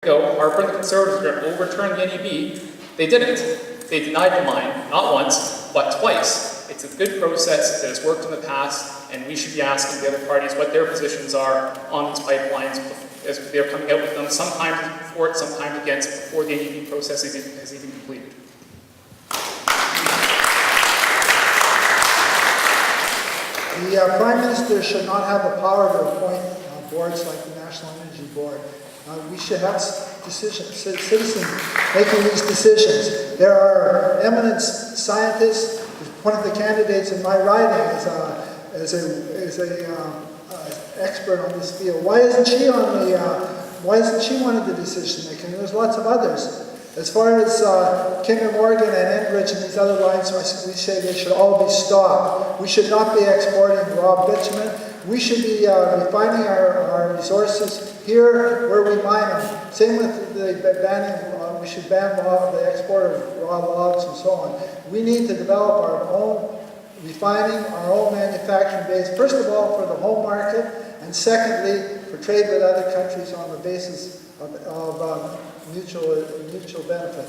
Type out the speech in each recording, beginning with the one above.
Harper and the Conservatives were going to overturn the NEB. They didn't. They denied the mine, not once, but twice. It's a good process that has worked in the past, and we should be asking the other parties what their positions are on these pipelines as they're coming out with them, sometimes for it, sometimes against it, before the NEB process is even completed. The Prime Minister should not have the power to appoint boards like the National Energy Board. We should have citizens making these decisions. There are eminent scientists. One of the candidates in my riding is an expert on this field. Why isn't she on the? Why isn't she one of the decision making? There's lots of others. As far as Kinder Morgan and Enbridge and these other lines, we say they should all be stopped. We should not be exporting raw bitumen. We should be refining our resources here where we mine them. Same with the banning, we should ban the export of raw logs and so on. We need to develop our own refining, our own manufacturing base, first of all for the home market, and secondly for trade with other countries on the basis of mutual benefit.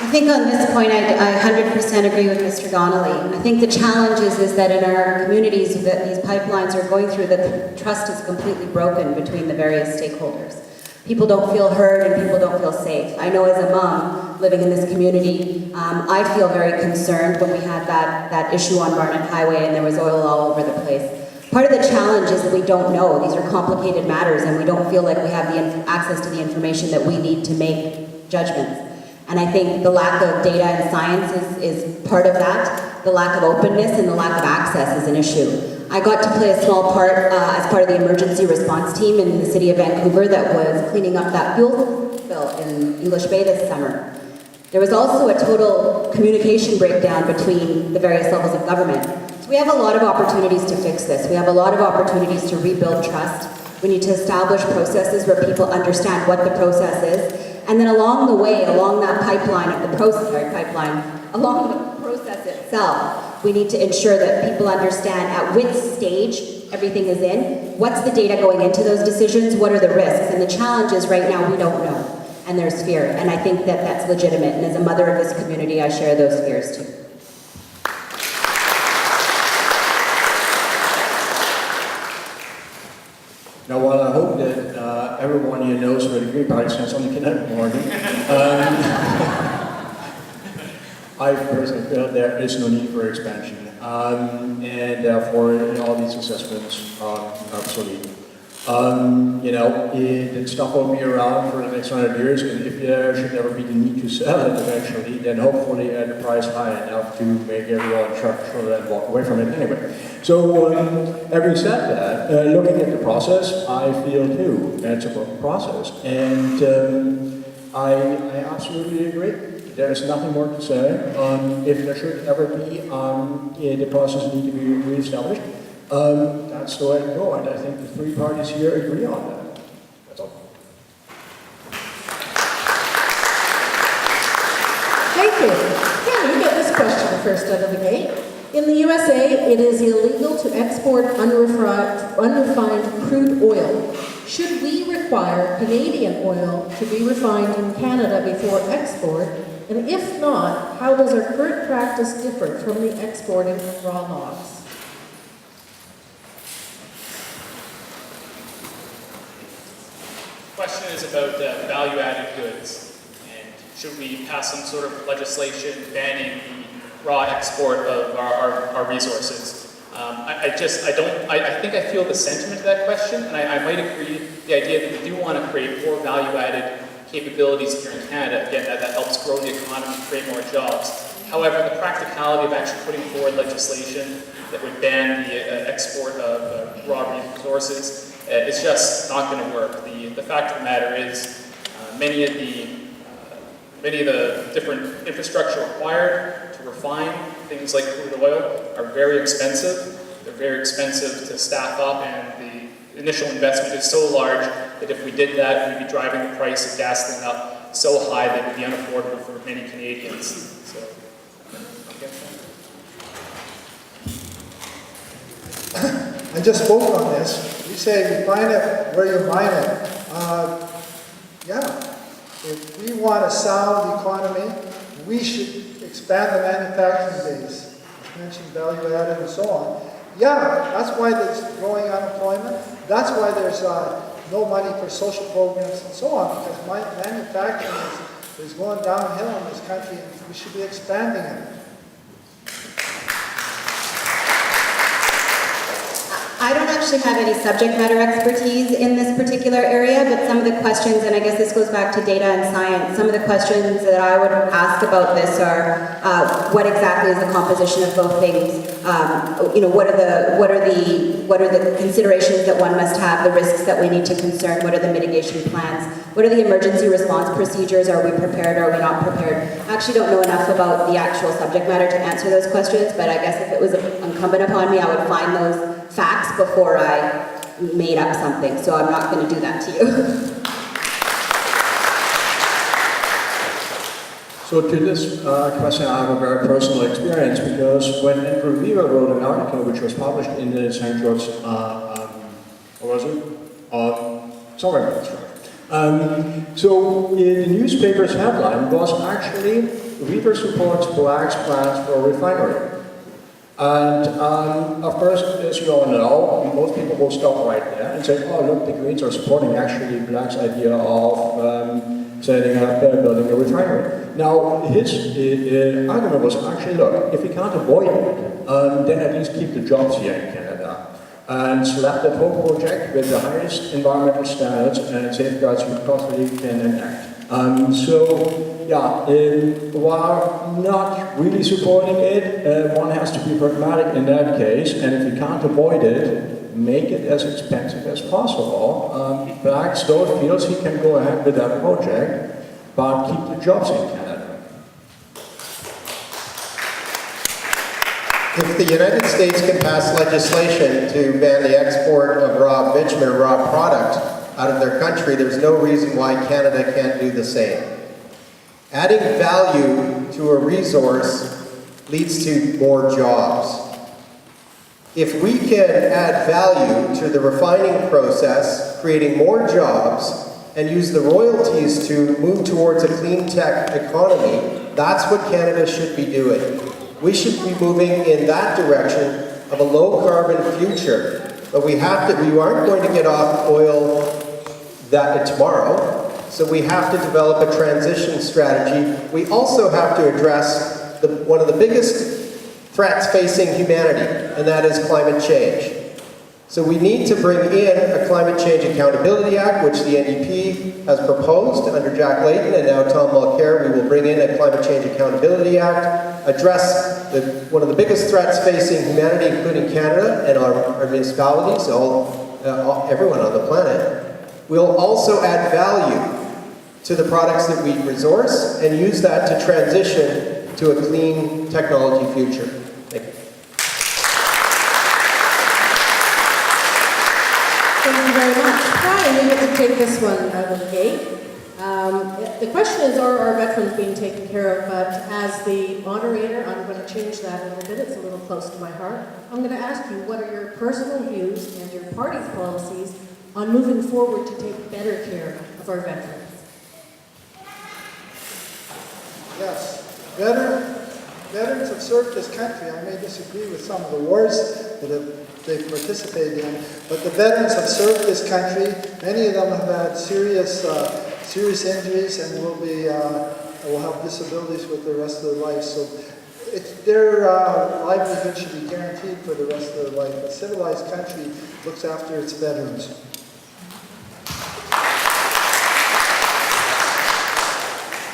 I think on this point, I 100% agree with Mr. Donnelly. I think the challenge is that in our communities that these pipelines are going through, that the trust is completely broken between the various stakeholders. People don't feel heard and people don't feel safe. I know as a mom living in this community, I feel very concerned when we had that issue on Barnett Highway and there was oil all over the place. Part of the challenge is that we don't know. These are complicated matters and we don't feel like we have the access to the information that we need to make judgments. And I think the lack of data and science is part of that. The lack of openness and the lack of access is an issue. I got to play a small part as part of the emergency response team in the city of Vancouver that was cleaning up that fuel spill in English Bay this summer. There was also a total communication breakdown between the various levels of government. So we have a lot of opportunities to fix this. We have a lot of opportunities to rebuild trust. We need to establish processes where people understand what the process is. And then along the way, along that pipeline of the process, along the process itself, we need to ensure that people understand at which stage everything is in, what's the data going into those decisions, what are the risks, and the challenge is right now we don't know, and there's fear, and I think that that's legitimate, and as a mother of this community, I share those fears too. Now, while I hope that everyone here knows where the green part stands on the Kinder Morgan, I personally feel there is no need for expansion, and therefore all these assessments are obsolete. The stuff will be around for the next 100 years, and if there should never be the need to sell it eventually, then hopefully at the price high enough to make everyone sure and walk away from it anyway. So, having said that, looking at the process, I feel too that's a broken process, and I absolutely agree. There's nothing more to say. If there should ever be the process need to be reestablished, that's the way to go, and I think the three parties here agree on that. That's all. Thank you. Yeah, you get this question first out of the gate. In the USA, it is illegal to export unrefined crude oil. Should we require Canadian oil to be refined in Canada before export? And if not, how does our current practice differ from the exporting of raw logs? The question is about value-added goods, and should we pass some sort of legislation banning the raw export of our resources? I think I feel the sentiment of that question, and I might agree the idea that we do want to create more value-added capabilities here in Canada. Again, that helps grow the economy, create more jobs. However, the practicality of actually putting forward legislation that would ban the export of raw resources is just not going to work. The fact of the matter is, many of the different infrastructure required to refine things like crude oil are very expensive. They're very expensive to staff up, and the initial investment is so large that if we did that, we'd be driving the price of gasoline up so high that it would be unaffordable for many Canadians. So, okay. I just spoke on this. You say refine it where you mine it. Yeah, if we want a sound economy, we should expand the manufacturing base. I mentioned value added and so on. Yeah, that's why there's growing unemployment. That's why there's no money for social programs and so on, because manufacturing is going downhill in this country, and we should be expanding it. I don't actually have any subject matter expertise in this particular area, but some of the questions, and I guess this goes back to data and science, some of the questions that I would ask about this are, what exactly is the composition of both things? What are the considerations that one must have, the risks that we need to concern, what are the mitigation plans, what are the emergency response procedures, are we prepared, are we not prepared? I actually don't know enough about the actual subject matter to answer those questions, but I guess if it was incumbent upon me, I would find those facts before I made up something, so I'm not going to do that to you. So to this question, I have a very personal experience, because when Andrew Weaver wrote an article which was published in the St. George, somewhere in Australia. So the newspaper's headline was actually, Weaver supports blacks' plans for a refinery. And of course, as you all know, most people will stop right there and say, oh look, the Greens are supporting actually blacks' idea of setting up, building a refinery. Now, his argument was actually, look, if we can't avoid it, then at least keep the jobs here in Canada. And slap that whole project with the highest environmental standards and safeguards we possibly can enact. While not really supporting it, one has to be pragmatic in that case, and if you can't avoid it, make it as expensive as possible. Black Stone feels he can go ahead with that project, but keep the jobs in Canada. If the United States can pass legislation to ban the export of raw bitumen or raw product out of their country, there's no reason why Canada can't do the same. Adding value to a resource leads to more jobs. If we can add value to the refining process, creating more jobs, and use the royalties to move towards a clean tech economy, that's what Canada should be doing. We should be moving in that direction of a low carbon future. But we aren't going to get off oil tomorrow. So we have to develop a transition strategy. We also have to address one of the biggest threats facing humanity, and that is climate change. So we need to bring in a Climate Change Accountability Act, which the NDP has proposed under Jack Layton and now Tom Mulcair. We will bring in a Climate Change Accountability Act, address one of the biggest threats facing humanity, including Canada and our municipalities, everyone on the planet. We'll also add value to the products that we resource and use that to transition to a clean technology future. Thank you. Thank you very much. Brian, you get to take this one out of the gate. The question is, are our veterans being taken care of? But as the moderator, I'm going to change that a little bit. It's a little close to my heart. I'm going to ask you, what are your personal views and your party's policies on moving forward to take better care of our veterans? Yes, veterans have served this country. I may disagree with some of the wars that they've participated in, but the veterans have served this country. Many of them have had serious injuries and will have disabilities with the rest of their life. So their livelihood should be guaranteed for the rest of their life. A civilized country looks after its veterans.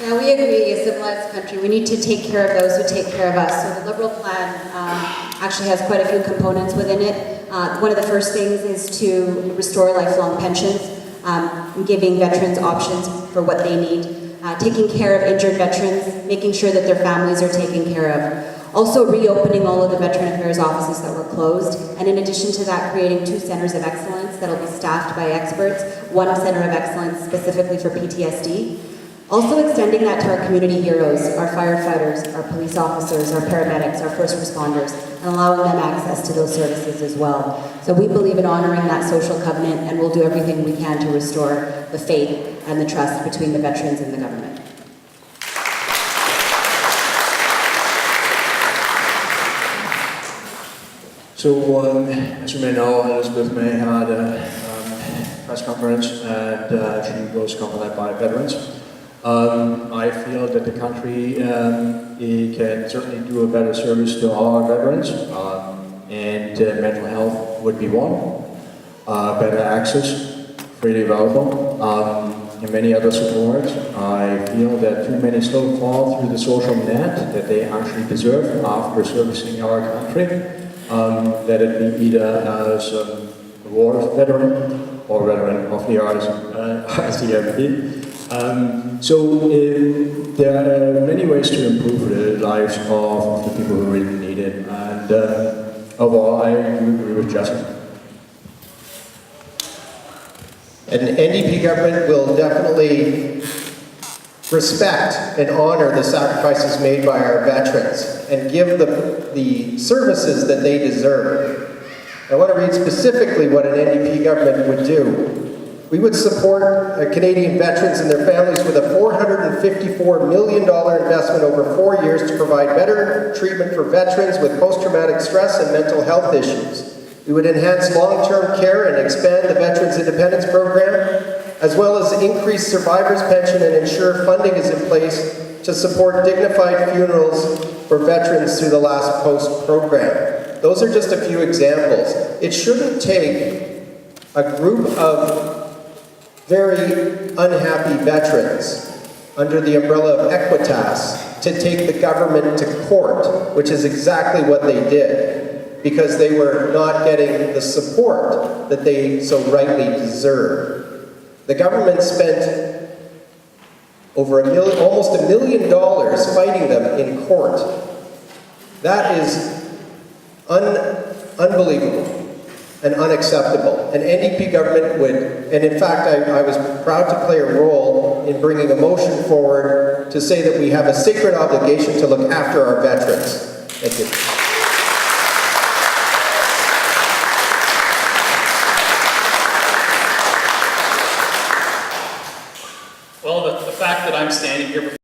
Yeah, we agree, a civilized country, we need to take care of those who take care of us. So the Liberal plan actually has quite a few components within it. One of the first things is to restore lifelong pensions, giving veterans options for what they need, taking care of injured veterans, making sure that their families are taken care of. Also reopening all of the Veteran Affairs offices that were closed, and in addition to that, creating 2 centers of excellence that will be staffed by experts, 1 center of excellence specifically for PTSD. Also extending that to our community heroes, our firefighters, our police officers, our paramedics, our first responders. and allowing them access to those services as well. So we believe in honoring that social covenant, and we'll do everything we can to restore the faith and the trust between the veterans and the government. So, as you may know, Elizabeth May had a press conference, and she was accompanied by veterans. I feel that the country it can certainly do a better service to our veterans, and mental health would be one. Better access, freely available, and many other supports. I feel that too many still fall through the social net that they actually deserve after servicing our country. That it be either as a war veteran or veteran of the RCMP. There are many ways to improve the lives of the people who really need it, and overall I do agree with Jessica. An NDP government will definitely respect and honor the sacrifices made by our veterans and give the services that they deserve. I want to read specifically what an NDP government would do. We would support Canadian veterans and their families with a $454 million investment over 4 years to provide better treatment for veterans with post-traumatic stress and mental health issues. We would enhance long-term care and expand the Veterans Independence Program, as well as increase survivors' pension and ensure funding is in place to support dignified funerals for veterans through the last post program. Those are just a few examples. It shouldn't take a group of very unhappy veterans under the umbrella of Equitas to take the government to court, which is exactly what they did, because they were not getting the support that they so rightly deserve. The government spent over almost $1 million fighting them in court. That is unbelievable and unacceptable. An NDP government would, and in fact I was proud to play a role in bringing a motion forward to say that we have a sacred obligation to look after our veterans. Thank you. Well, the fact that I'm standing here